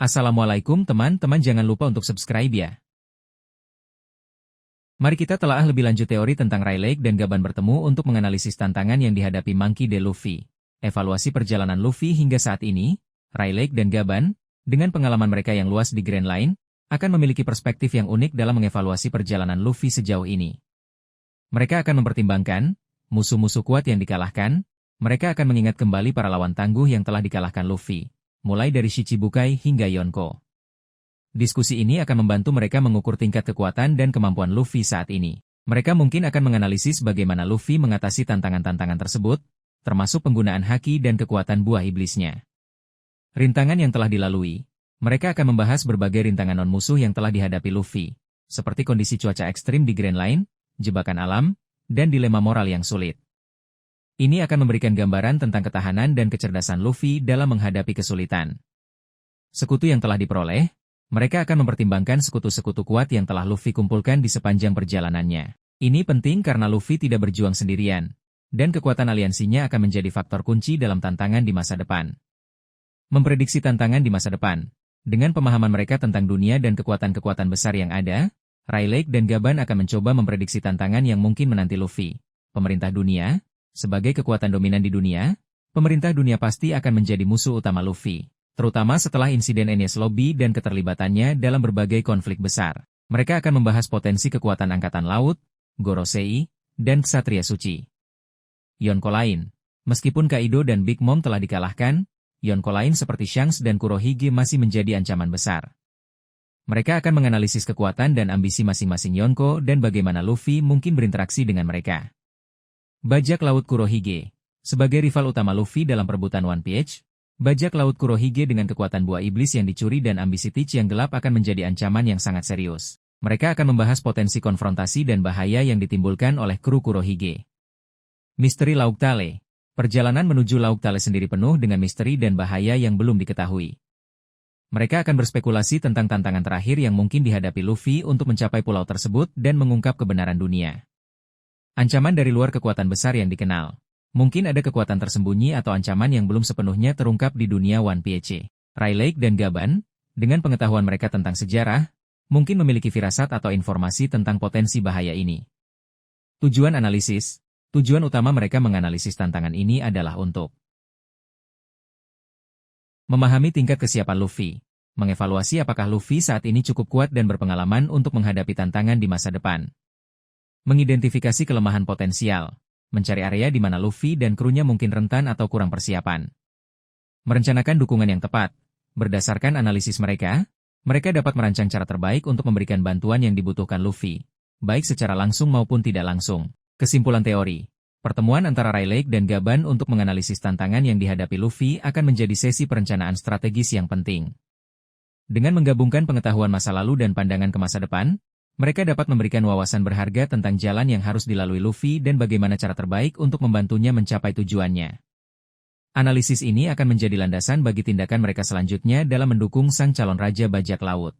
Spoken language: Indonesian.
Assalamualaikum teman-teman, jangan lupa untuk subscribe ya. Mari kita telaah lebih lanjut teori tentang Rayleigh dan Gaban bertemu untuk menganalisis tantangan yang dihadapi Monkey D. Luffy. Evaluasi perjalanan Luffy hingga saat ini, Rayleigh dan Gaban, dengan pengalaman mereka yang luas di Grand Line, akan memiliki perspektif yang unik dalam mengevaluasi perjalanan Luffy sejauh ini. Mereka akan mempertimbangkan musuh-musuh kuat yang dikalahkan, mereka akan mengingat kembali para lawan tangguh yang telah dikalahkan Luffy, mulai dari Shichibukai hingga Yonko. Diskusi ini akan membantu mereka mengukur tingkat kekuatan dan kemampuan Luffy saat ini. Mereka mungkin akan menganalisis bagaimana Luffy mengatasi tantangan-tantangan tersebut, termasuk penggunaan haki dan kekuatan buah iblisnya. Rintangan yang telah dilalui. Mereka akan membahas berbagai rintangan non-musuh yang telah dihadapi Luffy, seperti kondisi cuaca ekstrim di Grand Line, jebakan alam, dan dilema moral yang sulit. Ini akan memberikan gambaran tentang ketahanan dan kecerdasan Luffy dalam menghadapi kesulitan. Sekutu yang telah diperoleh, mereka akan mempertimbangkan sekutu-sekutu kuat yang telah Luffy kumpulkan di sepanjang perjalanannya. Ini penting karena Luffy tidak berjuang sendirian, dan kekuatan aliansinya akan menjadi faktor kunci dalam tantangan di masa depan. Memprediksi tantangan di masa depan. Dengan pemahaman mereka tentang dunia dan kekuatan-kekuatan besar yang ada, Rayleigh dan Gaban akan mencoba memprediksi tantangan yang mungkin menanti Luffy. Pemerintah dunia. Sebagai kekuatan dominan di dunia, pemerintah dunia pasti akan menjadi musuh utama Luffy, terutama setelah insiden Enies Lobby dan keterlibatannya dalam berbagai konflik besar. Mereka akan membahas potensi kekuatan Angkatan Laut, Gorosei, dan Ksatria Suci. Yonko lain. Meskipun Kaido dan Big Mom telah dikalahkan, Yonko lain seperti Shanks dan Kurohige masih menjadi ancaman besar. Mereka akan menganalisis kekuatan dan ambisi masing-masing Yonko dan bagaimana Luffy mungkin berinteraksi dengan mereka. Bajak Laut Kurohige. Sebagai rival utama Luffy dalam perebutan One Piece, Bajak Laut Kurohige dengan kekuatan buah iblis yang dicuri dan ambisi Teach yang gelap akan menjadi ancaman yang sangat serius. Mereka akan membahas potensi konfrontasi dan bahaya yang ditimbulkan oleh kru Kurohige. Misteri Lauk Tale. Perjalanan menuju Lauk Tale sendiri penuh dengan misteri dan bahaya yang belum diketahui. Mereka akan berspekulasi tentang tantangan terakhir yang mungkin dihadapi Luffy untuk mencapai pulau tersebut dan mengungkap kebenaran dunia. Ancaman dari luar kekuatan besar yang dikenal. Mungkin ada kekuatan tersembunyi atau ancaman yang belum sepenuhnya terungkap di dunia One Piece. Rayleigh dan Gaban, dengan pengetahuan mereka tentang sejarah, mungkin memiliki firasat atau informasi tentang potensi bahaya ini. Tujuan analisis. Tujuan utama mereka menganalisis tantangan ini adalah untuk memahami tingkat kesiapan Luffy, mengevaluasi apakah Luffy saat ini cukup kuat dan berpengalaman untuk menghadapi tantangan di masa depan. Mengidentifikasi kelemahan potensial, mencari area di mana Luffy dan krunya mungkin rentan atau kurang persiapan. Merencanakan dukungan yang tepat. Berdasarkan analisis mereka, mereka dapat merancang cara terbaik untuk memberikan bantuan yang dibutuhkan Luffy, baik secara langsung maupun tidak langsung. Kesimpulan teori. Pertemuan antara Rayleigh dan Gaban untuk menganalisis tantangan yang dihadapi Luffy akan menjadi sesi perencanaan strategis yang penting. Dengan menggabungkan pengetahuan masa lalu dan pandangan ke masa depan, mereka dapat memberikan wawasan berharga tentang jalan yang harus dilalui Luffy dan bagaimana cara terbaik untuk membantunya mencapai tujuannya. Analisis ini akan menjadi landasan bagi tindakan mereka selanjutnya dalam mendukung sang calon Raja Bajak Laut.